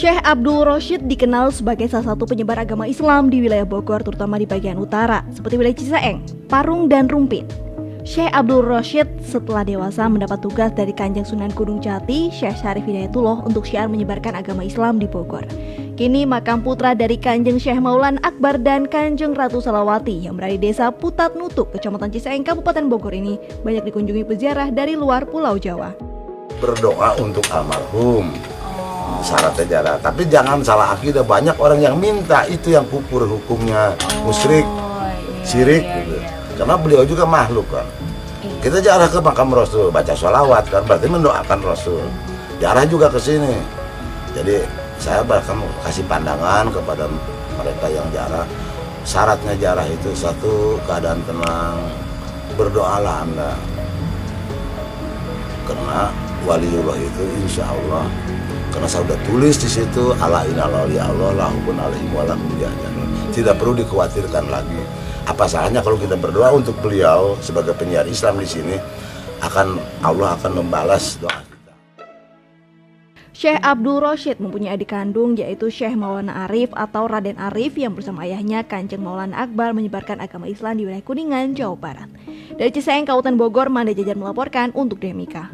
Syekh Abdul Rashid dikenal sebagai salah satu penyebar agama Islam di wilayah Bogor, terutama di bagian utara, seperti wilayah Cisaeng, Parung, dan Rumpin. Syekh Abdul Rashid setelah dewasa mendapat tugas dari Kanjeng Sunan Gunung Jati, Syekh Syarif Hidayatullah untuk syiar menyebarkan agama Islam di Bogor. Kini makam putra dari Kanjeng Syekh Maulan Akbar dan Kanjeng Ratu Salawati yang berada di desa Putat Nutuk, Kecamatan Cisaeng, Kabupaten Bogor ini banyak dikunjungi peziarah dari luar Pulau Jawa. Berdoa untuk almarhum, syaratnya jarak, tapi jangan salah akidah. Banyak orang yang minta itu yang kufur hukumnya, musyrik, syirik gitu. Karena beliau juga makhluk kan. Kita jarah ke makam Rasul, baca sholawat kan, berarti mendoakan Rasul. Jarah juga ke sini. Jadi saya bahkan kasih pandangan kepada mereka yang jarah. Syaratnya jarah itu satu, keadaan tenang, berdoalah Anda. Karena waliullah itu insya Allah, karena saya sudah tulis di situ, ala inna ya Allah lahum alaihim walahum yahzanun. Tidak perlu dikhawatirkan lagi. Apa salahnya kalau kita berdoa untuk beliau sebagai penyiar Islam di sini, Allah akan membalas doa kita. Syekh Abdul Rashid mempunyai adik kandung yaitu Syekh Maulana Arif atau Raden Arif yang bersama ayahnya Kanjeng Maulana Akbar menyebarkan agama Islam di wilayah Kuningan, Jawa Barat. Dari Cisaeng, Kabupaten Bogor, Manda Jajan melaporkan untuk Demika.